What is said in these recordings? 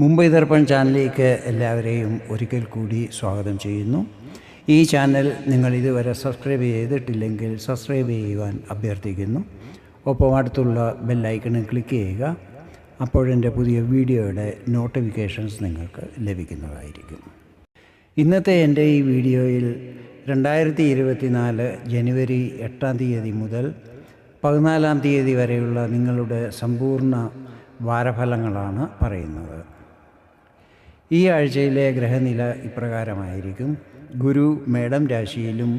മുംബൈ ദർപ്പൺ ചാനലിലേക്ക് എല്ലാവരെയും ഒരിക്കൽ കൂടി സ്വാഗതം ചെയ്യുന്നു. ഈ ചാനൽ നിങ്ങൾ ഇതുവരെ സബ്സ്ക്രൈബ് ചെയ്തിട്ടില്ലെങ്കിൽ സബ്സ്ക്രൈബ് ചെയ്യുവാൻ അഭ്യർത്ഥിക്കുന്നു. ഒപ്പം അടുത്തുള്ള ബെല്ലൈക്കണിൽ ക്ലിക്ക് ചെയ്യുക. അപ്പോഴെൻ്റെ പുതിയ വീഡിയോയുടെ നോട്ടിഫിക്കേഷൻസ് നിങ്ങൾക്ക് ലഭിക്കുന്നതായിരിക്കും. ഇന്നത്തെ എൻ്റെ ഈ വീഡിയോയിൽ 2024 ജനുവരി 8 മുതൽ 14 വരെയുള്ള നിങ്ങളുടെ സമ്പൂർണ്ണ വാരഫലങ്ങളാണ് പറയുന്നത്. ഈ ആഴ്ചയിലെ ഗ്രഹനില ഇപ്രകാരമായിരിക്കും. ഗുരു മേടം രാശിയിലും,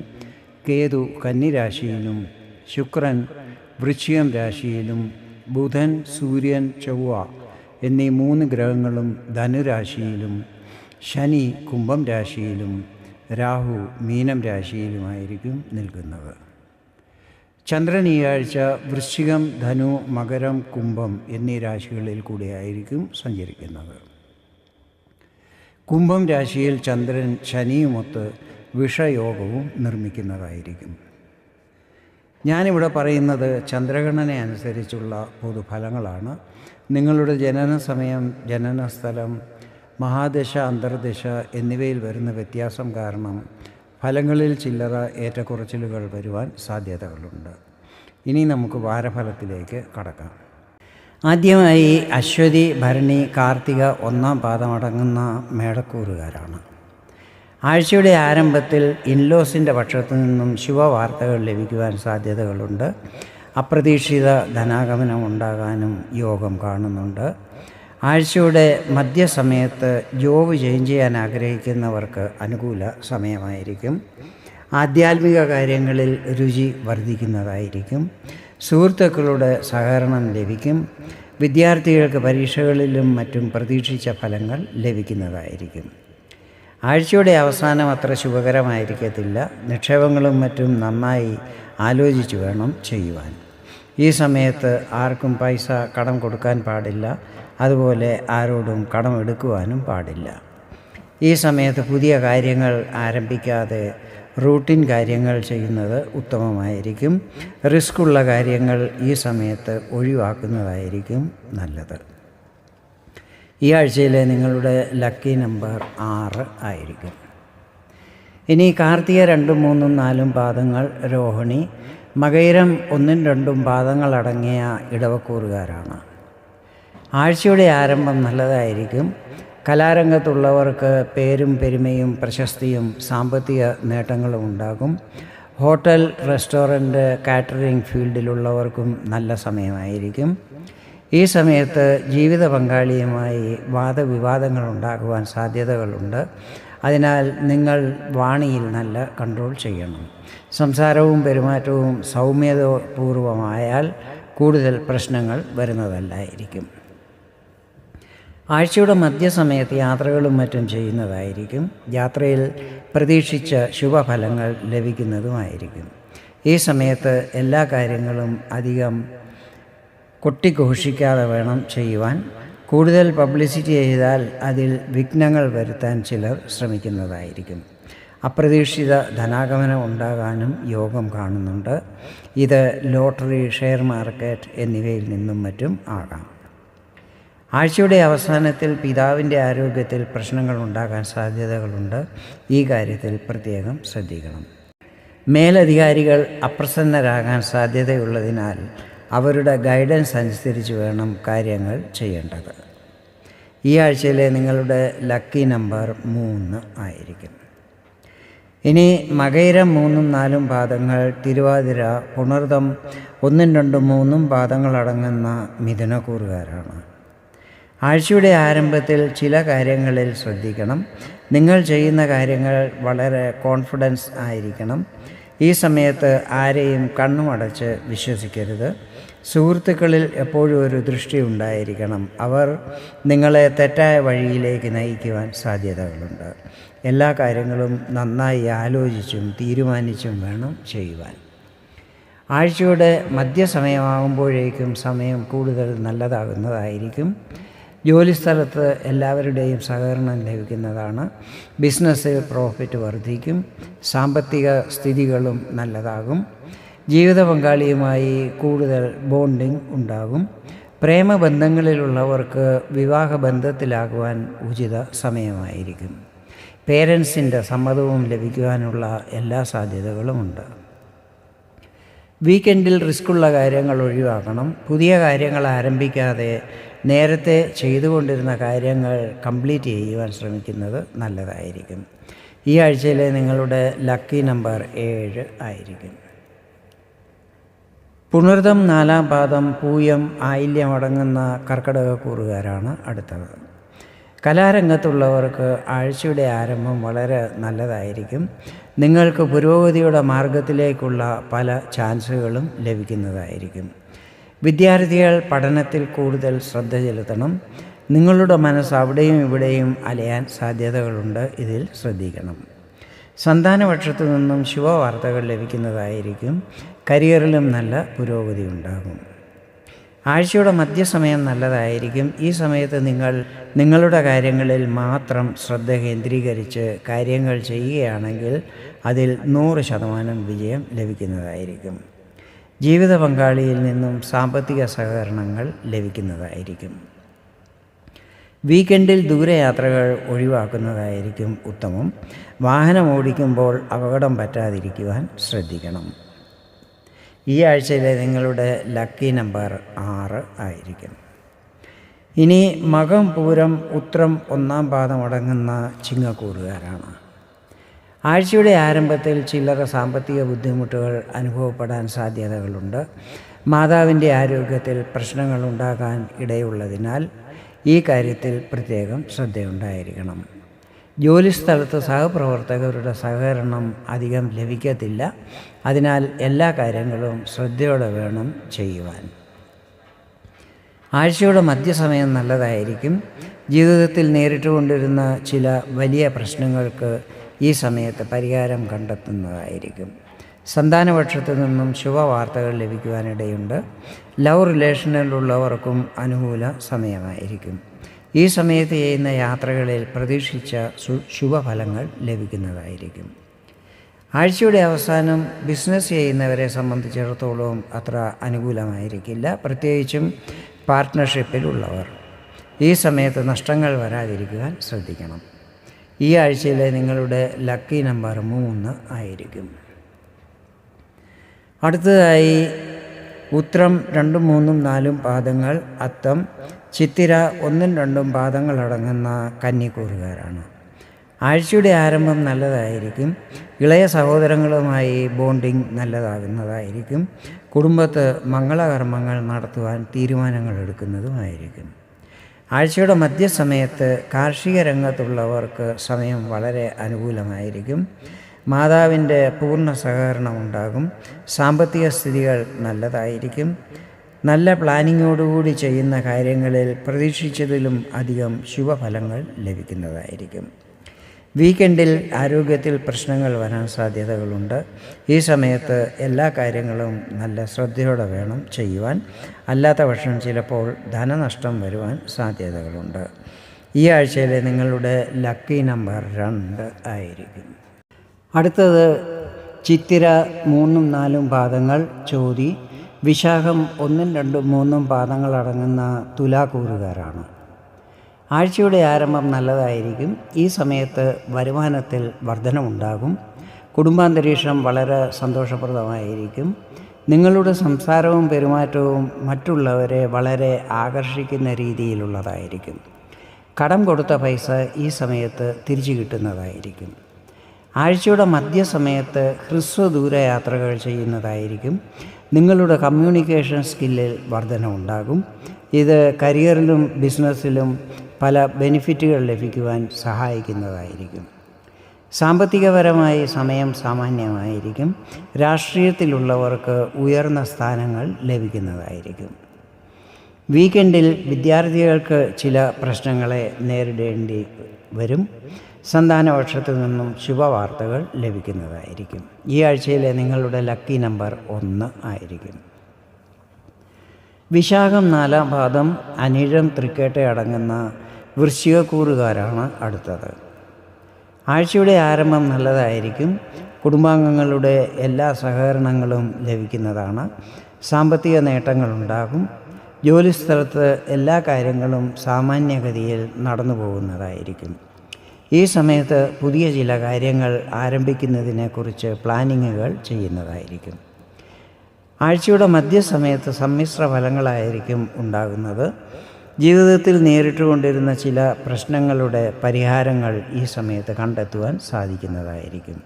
കേതു കന്നി രാശിയിലും, ശുക്രൻ വൃശ്ചികം രാശിയിലും, ബുധൻ സൂര്യൻ ചൊവ്വ എന്നീ 3 ഗ്രഹങ്ങളും ധനുരാശിയിലും, ശനി കുംഭം രാശിയിലും, രാഹു മീനം രാശിയിലുമായിരിക്കും നിൽക്കുന്നത്. ചന്ദ്രൻ ഈ ആഴ്ച വൃശ്ചികം, ധനു, മകരം, കുംഭം എന്നീ രാശികളിൽ കൂടിയായിരിക്കും സഞ്ചരിക്കുന്നത്. കുംഭം രാശിയിൽ ചന്ദ്രൻ ശനിയുമൊത്ത് വിഷയോഗവും നിർമ്മിക്കുന്നതായിരിക്കും. ഞാനിവിടെ പറയുന്നത് ചന്ദ്രഗണന അനുസരിച്ചുള്ള പൊതുഫലങ്ങളാണ്. നിങ്ങളുടെ ജനന സമയം, ജനനസ്ഥലം, മഹാദശ, അന്തർദശ എന്നിവയിൽ വരുന്ന വ്യത്യാസം കാരണം ഫലങ്ങളിൽ ചില്ലറ ഏറ്റക്കുറച്ചിലുകൾ വരുവാൻ സാധ്യതകളുണ്ട്. ഇനി നമുക്ക് വാരഫലത്തിലേക്ക് കടക്കാം. ആദ്യമായി അശ്വതി, ഭരണി, കാർത്തിക 1-ാം പാദമടങ്ങുന്ന മേടക്കൂറുകാരാണ്. ആഴ്ചയുടെ ആരംഭത്തിൽ ഇൻലോസിൻ്റെ പക്ഷത്തു നിന്നും ശുഭവാർത്തകൾ ലഭിക്കുവാൻ സാധ്യതകളുണ്ട്. അപ്രതീക്ഷിത ധനാഗമനം ഉണ്ടാകാനും യോഗം കാണുന്നുണ്ട്. ആഴ്ചയുടെ മധ്യസമയത്ത് ജോബ് ചേഞ്ച് ചെയ്യാൻ ആഗ്രഹിക്കുന്നവർക്ക് അനുകൂല സമയമായിരിക്കും. ആധ്യാത്മിക കാര്യങ്ങളിൽ രുചി വർദ്ധിക്കുന്നതായിരിക്കും. സുഹൃത്തുക്കളുടെ സഹകരണം ലഭിക്കും. വിദ്യാർത്ഥികൾക്ക് പരീക്ഷകളിലും മറ്റും പ്രതീക്ഷിച്ച ഫലങ്ങൾ ലഭിക്കുന്നതായിരിക്കും. ആഴ്ചയുടെ അവസാനം അത്ര ശുഭകരമായിരിക്കത്തില്ല. നിക്ഷേപങ്ങളും മറ്റും നന്നായി ആലോചിച്ച് വേണം ചെയ്യുവാൻ. ഈ സമയത്ത് ആർക്കും പൈസ കടം കൊടുക്കാൻ പാടില്ല. അതുപോലെ ആരോടും കടം എടുക്കുവാനും പാടില്ല. ഈ സമയത്ത് പുതിയ കാര്യങ്ങൾ ആരംഭിക്കാതെ റൂട്ടീൻ കാര്യങ്ങൾ ചെയ്യുന്നത് ഉത്തമമായിരിക്കും. റിസ്ക്കുള്ള കാര്യങ്ങൾ ഈ സമയത്ത് ഒഴിവാക്കുന്നതായിരിക്കും നല്ലത്. ഈ ആഴ്ചയിലെ നിങ്ങളുടെ ലക്കി നമ്പർ 6 ആയിരിക്കും. ഇനി കാർത്തിക 2, 3, 4 പാദങ്ങൾ രോഹിണി, മകയിരം 1, 2 പാദങ്ങളടങ്ങിയ ഇടവക്കൂറുകാരാണ്. ആഴ്ചയുടെ ആരംഭം നല്ലതായിരിക്കും. കലാരംഗത്തുള്ളവർക്ക് പേരും പെരുമയും പ്രശസ്തിയും സാമ്പത്തിക നേട്ടങ്ങളും ഉണ്ടാകും. ഹോട്ടൽ, റെസ്റ്റോറൻറ്റ്, കാറ്ററിംഗ് ഫീൽഡിലുള്ളവർക്കും നല്ല സമയമായിരിക്കും. ഈ സമയത്ത് ജീവിത പങ്കാളിയുമായി വാദവിവാദങ്ങൾ ഉണ്ടാകുവാൻ സാധ്യതകളുണ്ട്. അതിനാൽ നിങ്ങൾ വാണിയിൽ നല്ല കൺട്രോൾ ചെയ്യണം. സംസാരവും പെരുമാറ്റവും സൗമ്യതപൂർവമായാൽ കൂടുതൽ പ്രശ്നങ്ങൾ വരുന്നതല്ലായിരിക്കും. ആഴ്ചയുടെ മധ്യസമയത്ത് യാത്രകളും മറ്റും ചെയ്യുന്നതായിരിക്കും. യാത്രയിൽ പ്രതീക്ഷിച്ച ശുഭഫലങ്ങൾ ലഭിക്കുന്നതുമായിരിക്കും. ഈ സമയത്ത് എല്ലാ കാര്യങ്ങളും അധികം കൊട്ടിഘോഷിക്കാതെ വേണം ചെയ്യുവാൻ. കൂടുതൽ പബ്ലിസിറ്റി ചെയ്താൽ അതിൽ വിഘ്നങ്ങൾ വരുത്താൻ ചിലർ ശ്രമിക്കുന്നതായിരിക്കും. അപ്രതീക്ഷിത ധനാഗമനം ഉണ്ടാകാനും യോഗം കാണുന്നുണ്ട്. ഇത് ലോട്ടറി, ഷെയർ മാർക്കറ്റ് എന്നിവയിൽ നിന്നും മറ്റും ആകാം. ആഴ്ചയുടെ അവസാനത്തിൽ പിതാവിൻ്റെ ആരോഗ്യത്തിൽ പ്രശ്നങ്ങൾ ഉണ്ടാകാൻ സാധ്യതകളുണ്ട്. ഈ കാര്യത്തിൽ പ്രത്യേകം ശ്രദ്ധിക്കണം. മേലധികാരികൾ അപ്രസന്നരാകാൻ സാധ്യതയുള്ളതിനാൽ അവരുടെ ഗൈഡൻസ് അനുസരിച്ച് വേണം കാര്യങ്ങൾ ചെയ്യേണ്ടത്. ഈ ആഴ്ചയിലെ നിങ്ങളുടെ ലക്കി നമ്പർ 3 ആയിരിക്കും. ഇനി മകയിരം 3, 4 പാദങ്ങൾ തിരുവാതിര, പുണർതം 1, 2, 3 പാദങ്ങളടങ്ങുന്ന മിഥുനക്കൂറുകാരാണ്. ആഴ്ചയുടെ ആരംഭത്തിൽ ചില കാര്യങ്ങളിൽ ശ്രദ്ധിക്കണം. നിങ്ങൾ ചെയ്യുന്ന കാര്യങ്ങൾ വളരെ കോൺഫിഡൻസ് ആയിരിക്കണം. ഈ സമയത്ത് ആരെയും കണ്ണുമടച്ച് വിശ്വസിക്കരുത്. സുഹൃത്തുക്കളിൽ എപ്പോഴും ഒരു ദൃഷ്ടി ഉണ്ടായിരിക്കണം. അവർ നിങ്ങളെ തെറ്റായ വഴിയിലേക്ക് നയിക്കുവാൻ സാധ്യതകളുണ്ട്. എല്ലാ കാര്യങ്ങളും നന്നായി ആലോചിച്ചും തീരുമാനിച്ചും വേണം ചെയ്യുവാൻ. ആഴ്ചയുടെ മധ്യസമയമാകുമ്പോഴേക്കും സമയം കൂടുതൽ നല്ലതാകുന്നതായിരിക്കും. ജോലിസ്ഥലത്ത് എല്ലാവരുടെയും സഹകരണം ലഭിക്കുന്നതാണ്. ബിസിനസ്സിൽ പ്രോഫിറ്റ് വർദ്ധിക്കും. സാമ്പത്തിക സ്ഥിതികളും നല്ലതാകും. ജീവിത പങ്കാളിയുമായി കൂടുതൽ ബോണ്ടിങ് ഉണ്ടാകും. പ്രേമബന്ധങ്ങളിലുള്ളവർക്ക് വിവാഹബന്ധത്തിലാകുവാൻ ഉചിത സമയമായിരിക്കും. പേരൻസിൻ്റെ സമ്മതവും ലഭിക്കുവാനുള്ള എല്ലാ സാധ്യതകളുമുണ്ട്. വീക്കെൻഡിൽ റിസ്ക്കുള്ള കാര്യങ്ങൾ ഒഴിവാക്കണം. പുതിയ കാര്യങ്ങൾ ആരംഭിക്കാതെ നേരത്തെ ചെയ്തുകൊണ്ടിരുന്ന കാര്യങ്ങൾ കംപ്ലീറ്റ് ചെയ്യുവാൻ ശ്രമിക്കുന്നത് നല്ലതായിരിക്കും. ഈ ആഴ്ചയിലെ നിങ്ങളുടെ ലക്കി നമ്പർ 7 ആയിരിക്കും. പുണർതം 4-ാം പാദം, പൂയം, ആയില്യം അടങ്ങുന്ന കർക്കിടകക്കൂറുകാരാണ് അടുത്തത്. കലാരംഗത്തുള്ളവർക്ക് ആഴ്ചയുടെ ആരംഭം വളരെ നല്ലതായിരിക്കും. നിങ്ങൾക്ക് പുരോഗതിയുടെ മാർഗത്തിലേക്കുള്ള പല ചാൻസുകളും ലഭിക്കുന്നതായിരിക്കും. വിദ്യാർത്ഥികൾ പഠനത്തിൽ കൂടുതൽ ശ്രദ്ധ ചെലുത്തണം. നിങ്ങളുടെ മനസ്സ് അവിടെയും ഇവിടെയും അലയാൻ സാധ്യതകളുണ്ട്, ഇതിൽ ശ്രദ്ധിക്കണം. സന്താനപക്ഷത്തു നിന്നും ശുഭവാർത്തകൾ ലഭിക്കുന്നതായിരിക്കും. കരിയറിലും നല്ല പുരോഗതി ഉണ്ടാകും. ആഴ്ചയുടെ മധ്യസമയം നല്ലതായിരിക്കും. ഈ സമയത്ത് നിങ്ങളുടെ കാര്യങ്ങളിൽ മാത്രം ശ്രദ്ധ കേന്ദ്രീകരിച്ച് കാര്യങ്ങൾ ചെയ്യുകയാണെങ്കിൽ അതിൽ 100% വിജയം ലഭിക്കുന്നതായിരിക്കും. ജീവിത പങ്കാളിയിൽ നിന്നും സാമ്പത്തിക സഹകരണങ്ങൾ ലഭിക്കുന്നതായിരിക്കും. വീക്കെൻഡിൽ ദൂരയാത്രകൾ ഒഴിവാക്കുന്നതായിരിക്കും ഉത്തമം. വാഹനം ഓടിക്കുമ്പോൾ അപകടം പറ്റാതിരിക്കുവാൻ ശ്രദ്ധിക്കണം. ഈ ആഴ്ചയിലെ നിങ്ങളുടെ ലക്കി നമ്പർ 6 ആയിരിക്കും. ഇനി മകം, പൂരം, ഉത്രം 1-ാം പാദം അടങ്ങുന്ന ചിങ്ങക്കൂറുകാരാണ്. ആഴ്ചയുടെ ആരംഭത്തിൽ ചില്ലറ സാമ്പത്തിക ബുദ്ധിമുട്ടുകൾ അനുഭവപ്പെടാൻ സാധ്യതകളുണ്ട്. മാതാവിൻ്റെ ആരോഗ്യത്തിൽ പ്രശ്നങ്ങളുണ്ടാകാൻ ഇടയുള്ളതിനാൽ ഈ കാര്യത്തിൽ പ്രത്യേകം ശ്രദ്ധയുണ്ടായിരിക്കണം. ജോലിസ്ഥലത്ത് സഹപ്രവർത്തകരുടെ സഹകരണം അധികം ലഭിക്കത്തില്ല. അതിനാൽ എല്ലാ കാര്യങ്ങളും ശ്രദ്ധയോടെ വേണം ചെയ്യുവാൻ. ആഴ്ചയുടെ മധ്യസമയം നല്ലതായിരിക്കും. ജീവിതത്തിൽ നേരിട്ടുകൊണ്ടിരുന്ന ചില വലിയ പ്രശ്നങ്ങൾക്ക് ഈ സമയത്ത് പരിഹാരം കണ്ടെത്തുന്നതായിരിക്കും. സന്താനപക്ഷത്തു നിന്നും ശുഭവാർത്തകൾ ലഭിക്കുവാനിടയുണ്ട്. ലവ് റിലേഷനിലുള്ളവർക്കും അനുകൂല സമയമായിരിക്കും. ഈ സമയത്ത് ചെയ്യുന്ന യാത്രകളിൽ പ്രതീക്ഷിച്ച ശുഭഫലങ്ങൾ ലഭിക്കുന്നതായിരിക്കും. ആഴ്ചയുടെ അവസാനം ബിസിനസ് ചെയ്യുന്നവരെ സംബന്ധിച്ചിടത്തോളം അത്ര അനുകൂലമായിരിക്കില്ല, പ്രത്യേകിച്ചും പാർട്ട്ണർഷിപ്പിലുള്ളവർ. ഈ സമയത്ത് നഷ്ടങ്ങൾ വരാതിരിക്കുവാൻ ശ്രദ്ധിക്കണം. ഈ ആഴ്ചയിലെ നിങ്ങളുടെ ലക്കി നമ്പർ 3 ആയിരിക്കും. അടുത്തതായി ഉത്രം 2, 3, 4 പാദങ്ങൾ, അത്തം, ചിത്തിര 1, 2 പാദങ്ങളടങ്ങുന്ന കന്നിക്കൂറുകാരാണ്. ആഴ്ചയുടെ ആരംഭം നല്ലതായിരിക്കും. ഇളയ സഹോദരങ്ങളുമായി ബോണ്ടിങ് നല്ലതാകുന്നതായിരിക്കും. കുടുംബത്ത് മംഗളകർമ്മങ്ങൾ നടത്തുവാൻ തീരുമാനങ്ങൾ എടുക്കുന്നതുമായിരിക്കും. ആഴ്ചയുടെ മധ്യസമയത്ത് കാർഷിക രംഗത്തുള്ളവർക്ക് സമയം വളരെ അനുകൂലമായിരിക്കും. മാതാവിൻ്റെ പൂർണ്ണ സഹകരണമുണ്ടാകും. സാമ്പത്തിക സ്ഥിതികൾ നല്ലതായിരിക്കും. നല്ല പ്ലാനിങ്ങോടുകൂടി ചെയ്യുന്ന കാര്യങ്ങളിൽ പ്രതീക്ഷിച്ചതിലും അധികം ശുഭഫലങ്ങൾ ലഭിക്കുന്നതായിരിക്കും. വീക്കെൻഡിൽ ആരോഗ്യത്തിൽ പ്രശ്നങ്ങൾ വരാൻ സാധ്യതകളുണ്ട്. ഈ സമയത്ത് എല്ലാ കാര്യങ്ങളും നല്ല ശ്രദ്ധയോടെ വേണം ചെയ്യുവാൻ. അല്ലാത്ത പക്ഷം ചിലപ്പോൾ ധനനഷ്ടം വരുവാൻ സാധ്യതകളുണ്ട്. ഈ ആഴ്ചയിലെ നിങ്ങളുടെ ലക്കി നമ്പർ 2 ആയിരിക്കും. അടുത്തത് ചിത്തിര 3, 4 പാദങ്ങൾ, ചോതി, വിശാഖം 1, 2, 3 പാദങ്ങളടങ്ങുന്ന തുലാക്കൂറുകാരാണ്. ആഴ്ചയുടെ ആരംഭം നല്ലതായിരിക്കും. ഈ സമയത്ത് വരുമാനത്തിൽ വർധനമുണ്ടാകും. കുടുംബാന്തരീക്ഷം വളരെ സന്തോഷപ്രദമായിരിക്കും. നിങ്ങളുടെ സംസാരവും പെരുമാറ്റവും മറ്റുള്ളവരെ വളരെ ആകർഷിക്കുന്ന രീതിയിലുള്ളതായിരിക്കും. കടം കൊടുത്ത പൈസ ഈ സമയത്ത് തിരിച്ചു കിട്ടുന്നതായിരിക്കും. ആഴ്ചയുടെ മധ്യസമയത്ത് ഹ്രസ്വദൂരയാത്രകൾ ചെയ്യുന്നതായിരിക്കും. നിങ്ങളുടെ കമ്മ്യൂണിക്കേഷൻ സ്കില്ലിൽ വർധനമുണ്ടാകും. ഇത് കരിയറിലും ബിസിനസ്സിലും പല ബെനിഫിറ്റുകൾ ലഭിക്കുവാൻ സഹായിക്കുന്നതായിരിക്കും. സാമ്പത്തികപരമായി സമയം സാമാന്യമായിരിക്കും. രാഷ്ട്രീയത്തിലുള്ളവർക്ക് ഉയർന്ന സ്ഥാനങ്ങൾ ലഭിക്കുന്നതായിരിക്കും. വീക്കെൻഡിൽ വിദ്യാർത്ഥികൾക്ക് ചില പ്രശ്നങ്ങളെ നേരിടേണ്ടി വരും. സന്താനപക്ഷത്തു നിന്നും ശുഭവാർത്തകൾ ലഭിക്കുന്നതായിരിക്കും. ഈ ആഴ്ചയിലെ നിങ്ങളുടെ ലക്കി നമ്പർ 1 ആയിരിക്കും. വിശാഖം 4-ാം പാദം, അനിഴം, തൃക്കേട്ട അടങ്ങുന്ന വൃശ്ചികക്കൂറുകാരാണ് അടുത്തത്. ആഴ്ചയുടെ ആരംഭം നല്ലതായിരിക്കും. കുടുംബാംഗങ്ങളുടെ എല്ലാ സഹകരണങ്ങളും ലഭിക്കുന്നതാണ്. സാമ്പത്തിക നേട്ടങ്ങളുണ്ടാകും. ജോലിസ്ഥലത്ത് എല്ലാ കാര്യങ്ങളും സാമാന്യഗതിയിൽ നടന്നു പോകുന്നതായിരിക്കും. ഈ സമയത്ത് പുതിയ ചില കാര്യങ്ങൾ ആരംഭിക്കുന്നതിനെക്കുറിച്ച് പ്ലാനിങ്ങുകൾ ചെയ്യുന്നതായിരിക്കും. ആഴ്ചയുടെ മധ്യസമയത്ത് സമ്മിശ്ര ഫലങ്ങളായിരിക്കും ഉണ്ടാകുന്നത്. ജീവിതത്തിൽ നേരിട്ടുകൊണ്ടിരുന്ന ചില പ്രശ്നങ്ങളുടെ പരിഹാരങ്ങൾ ഈ സമയത്ത് കണ്ടെത്തുവാൻ സാധിക്കുന്നതായിരിക്കും.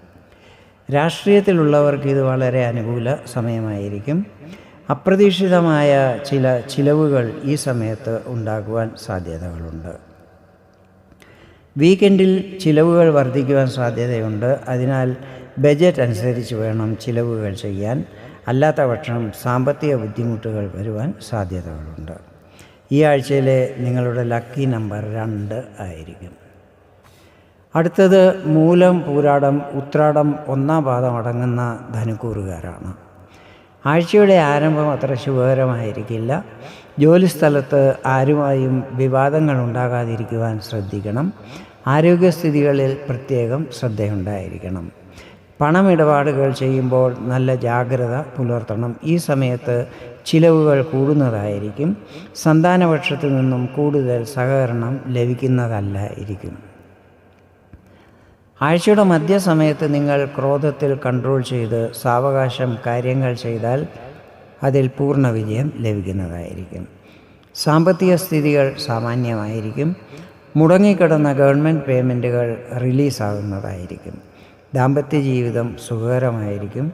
രാഷ്ട്രീയത്തിലുള്ളവർക്ക് ഇത് വളരെ അനുകൂല സമയമായിരിക്കും. അപ്രതീക്ഷിതമായ ചില ചിലവുകൾ ഈ സമയത്ത് ഉണ്ടാകുവാൻ സാധ്യതകളുണ്ട്. വീക്കെൻഡിൽ ചിലവുകൾ വർദ്ധിക്കുവാൻ സാധ്യതയുണ്ട്. അതിനാൽ ബജറ്റ് അനുസരിച്ച് വേണം ചിലവുകൾ ചെയ്യാൻ. അല്ലാത്ത പക്ഷം സാമ്പത്തിക ബുദ്ധിമുട്ടുകൾ വരുവാൻ സാധ്യതകളുണ്ട്. ഈ ആഴ്ചയിലെ നിങ്ങളുടെ ലക്കി നമ്പർ 2 ആയിരിക്കും. അടുത്തത് മൂലം, പൂരാടം, ഉത്രാടം 1-ാം പാദം അടങ്ങുന്ന ധനുക്കൂറുകാരാണ്. ആഴ്ചയുടെ ആരംഭം അത്ര ശുഭകരമായിരിക്കില്ല. ജോലിസ്ഥലത്ത് ആരുമായും വിവാദങ്ങൾ ഉണ്ടാകാതിരിക്കുവാൻ ശ്രദ്ധിക്കണം. ആരോഗ്യസ്ഥിതികളിൽ പ്രത്യേകം ശ്രദ്ധയുണ്ടായിരിക്കണം. പണമിടപാടുകൾ ചെയ്യുമ്പോൾ നല്ല ജാഗ്രത പുലർത്തണം. ഈ സമയത്ത് ചിലവുകൾ കൂടുന്നതായിരിക്കും. സന്താനപക്ഷത്തു നിന്നും കൂടുതൽ സഹകരണം ലഭിക്കുന്നതല്ലായിരിക്കും. ആഴ്ചയുടെ മധ്യസമയത്ത് നിങ്ങൾ ക്രോധത്തിൽ കൺട്രോൾ ചെയ്ത് സാവകാശം കാര്യങ്ങൾ ചെയ്താൽ അതിൽ പൂർണ്ണ വിജയം ലഭിക്കുന്നതായിരിക്കും. സാമ്പത്തിക സ്ഥിതികൾ സാമാന്യമായിരിക്കും. മുടങ്ങിക്കിടന്ന ഗവൺമെൻറ് പേയ്മെൻറ്റുകൾ റിലീസാകുന്നതായിരിക്കും. ദാമ്പത്യ ജീവിതം സുഖകരമായിരിക്കും.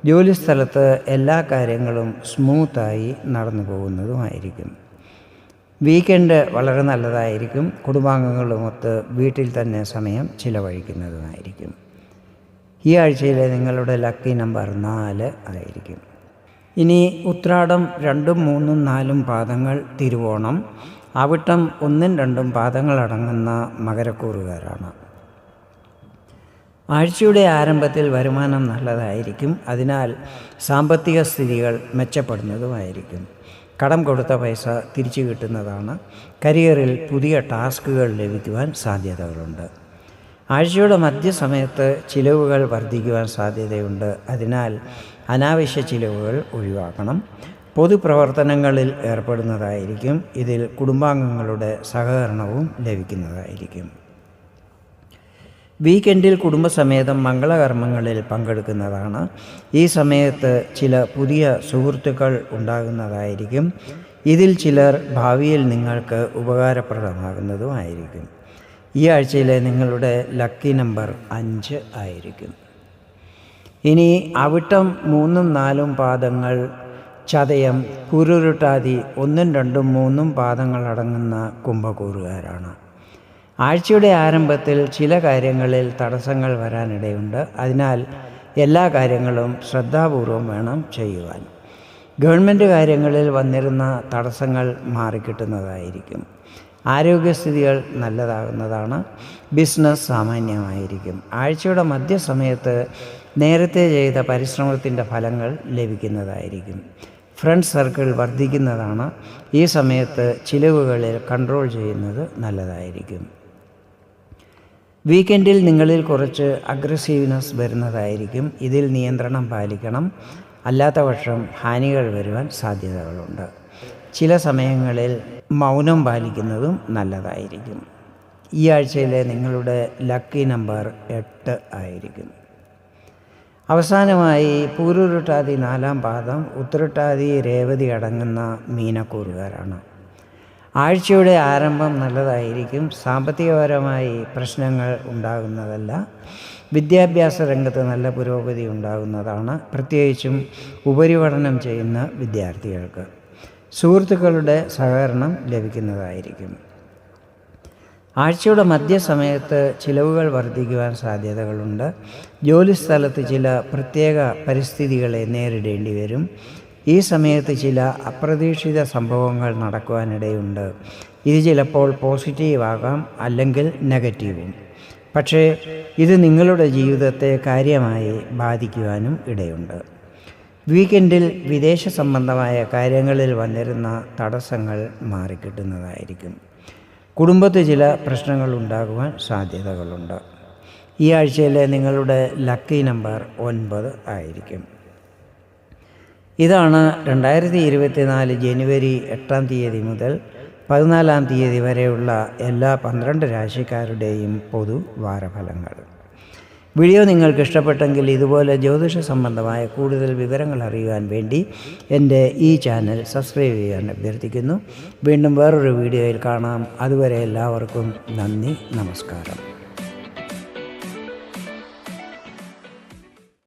ജോലിസ്ഥലത്ത് എല്ലാ കാര്യങ്ങളും സ്മൂത്തായി നടന്നു പോകുന്നതുമായിരിക്കും. വീക്കെൻഡ് വളരെ നല്ലതായിരിക്കും. കുടുംബാംഗങ്ങളുമൊത്ത് വീട്ടിൽ തന്നെ സമയം ചിലവഴിക്കുന്നതുമായിരിക്കും. ഈ ആഴ്ചയിലെ നിങ്ങളുടെ ലക്കി നമ്പർ 4 ആയിരിക്കും. ഇനി ഉത്രാടം 2, 3, 4 പാദങ്ങൾ, തിരുവോണം, അവിട്ടം 1, 2 പാദങ്ങളടങ്ങുന്ന മകരക്കൂറുകാരാണ്. ആഴ്ചയുടെ ആരംഭത്തിൽ വരുമാനം നല്ലതായിരിക്കും. അതിനാൽ സാമ്പത്തിക സ്ഥിതികൾ മെച്ചപ്പെടുന്നതുമായിരിക്കും. കടം കൊടുത്ത പൈസ തിരിച്ചു കിട്ടുന്നതാണ്. കരിയറിൽ പുതിയ ടാസ്കുകൾ ലഭിക്കുവാൻ സാധ്യതകളുണ്ട്. ആഴ്ചയുടെ മധ്യസമയത്ത് ചിലവുകൾ വർദ്ധിക്കുവാൻ സാധ്യതയുണ്ട്. അതിനാൽ അനാവശ്യ ചിലവുകൾ ഒഴിവാക്കണം. പൊതുപ്രവർത്തനങ്ങളിൽ ഏർപ്പെടുന്നതായിരിക്കും. ഇതിൽ കുടുംബാംഗങ്ങളുടെ സഹകരണവും ലഭിക്കുന്നതായിരിക്കും. വീക്കെൻഡിൽ കുടുംബസമേതം മംഗളകർമ്മങ്ങളിൽ പങ്കെടുക്കുന്നതാണ്. ഈ സമയത്ത് ചില പുതിയ സുഹൃത്തുക്കൾ ഉണ്ടാകുന്നതായിരിക്കും. ഇതിൽ ചിലർ ഭാവിയിൽ നിങ്ങൾക്ക് ഉപകാരപ്രദമാകുന്നതുമായിരിക്കും. ഈ ആഴ്ചയിലെ നിങ്ങളുടെ ലക്കി നമ്പർ 5 ആയിരിക്കും. ഇനി അവിട്ടം 3, 4 പാദങ്ങൾ, ചതയം, പുരുരുട്ടാതി 1, 2, 3 പാദങ്ങളടങ്ങുന്ന കുംഭക്കൂറുകാരാണ്. ആഴ്ചയുടെ ആരംഭത്തിൽ ചില കാര്യങ്ങളിൽ തടസ്സങ്ങൾ വരാനിടയുണ്ട്. അതിനാൽ എല്ലാ കാര്യങ്ങളും ശ്രദ്ധാപൂർവം വേണം ചെയ്യുവാൻ. ഗവൺമെൻറ് കാര്യങ്ങളിൽ വന്നിരുന്ന തടസ്സങ്ങൾ മാറിക്കിട്ടുന്നതായിരിക്കും. ആരോഗ്യസ്ഥിതികൾ നല്ലതാകുന്നതാണ്. ബിസിനസ് സാമാന്യമായിരിക്കും. ആഴ്ചയുടെ മധ്യസമയത്ത് നേരത്തെ ചെയ്ത പരിശ്രമത്തിൻ്റെ ഫലങ്ങൾ ലഭിക്കുന്നതായിരിക്കും. ഫ്രണ്ട് സർക്കിൾ വർദ്ധിക്കുന്നതാണ്. ഈ സമയത്ത് ചിലവുകളിൽ കൺട്രോൾ ചെയ്യുന്നത് നല്ലതായിരിക്കും. വീക്കെൻഡിൽ നിങ്ങളിൽ കുറച്ച് അഗ്രസീവ്നെസ് വരുന്നതായിരിക്കും. ഇതിൽ നിയന്ത്രണം പാലിക്കണം. അല്ലാത്ത പക്ഷം ഹാനികൾ വരുവാൻ സാധ്യതകളുണ്ട്. ചില സമയങ്ങളിൽ മൗനം പാലിക്കുന്നതും നല്ലതായിരിക്കും. ഈ ആഴ്ചയിലെ നിങ്ങളുടെ ലക്കി നമ്പർ 8 ആയിരിക്കും. അവസാനമായി പൂരുരുട്ടാതി 4-ാം പാദം, ഉത്രട്ടാതി, രേവതി അടങ്ങുന്ന മീനക്കൂറുകാരാണ്. ആഴ്ചയുടെ ആരംഭം നല്ലതായിരിക്കും. സാമ്പത്തികപരമായി പ്രശ്നങ്ങൾ ഉണ്ടാകുന്നതല്ല. വിദ്യാഭ്യാസ രംഗത്ത് നല്ല പുരോഗതി ഉണ്ടാകുന്നതാണ്. പ്രത്യേകിച്ചും ഉപരിപഠനം ചെയ്യുന്ന വിദ്യാർത്ഥികൾക്ക് സുഹൃത്തുക്കളുടെ സഹകരണം ലഭിക്കുന്നതായിരിക്കും. ആഴ്ചയുടെ മധ്യസമയത്ത് ചിലവുകൾ വർദ്ധിക്കുവാൻ സാധ്യതകളുണ്ട്. ജോലിസ്ഥലത്ത് ചില പ്രത്യേക പരിസ്ഥിതികളെ നേരിടേണ്ടി വരും. ഈ സമയത്ത് ചില അപ്രതീക്ഷിത സംഭവങ്ങൾ നടക്കുവാനിടയുണ്ട്. ഇത് ചിലപ്പോൾ പോസിറ്റീവ് ആകാം, അല്ലെങ്കിൽ നെഗറ്റീവും. പക്ഷേ ഇത് നിങ്ങളുടെ ജീവിതത്തെ കാര്യമായി ബാധിക്കുവാനും ഇടയുണ്ട്. വീക്കെൻഡിൽ വിദേശ സംബന്ധമായ കാര്യങ്ങളിൽ വന്നിരുന്ന തടസ്സങ്ങൾ മാറിക്കിട്ടുന്നതായിരിക്കും. കുടുംബത്തിൽ ചില പ്രശ്നങ്ങൾ ഉണ്ടാകുവാൻ സാധ്യതകളുണ്ട്. ഈ ആഴ്ചയിലെ നിങ്ങളുടെ ലക്കി നമ്പർ 9 ആയിരിക്കും. ഇതാണ് 2024 ജനുവരി 8 തീയതി മുതൽ 14 തീയതി വരെയുള്ള എല്ലാ 12 രാശിക്കാരുടെയും പൊതു വാരഫലങ്ങൾ. വീഡിയോ നിങ്ങൾക്ക് ഇഷ്ടപ്പെട്ടെങ്കിൽ ഇതുപോലെ ജ്യോതിഷ സംബന്ധമായ കൂടുതൽ വിവരങ്ങൾ അറിയുവാൻ വേണ്ടി എൻ്റെ ഈ ചാനൽ സബ്സ്ക്രൈബ് ചെയ്യാൻ അഭ്യർത്ഥിക്കുന്നു. വീണ്ടും വേറൊരു വീഡിയോയിൽ കാണാം. അതുവരെ എല്ലാവർക്കും നന്ദി, നമസ്കാരം.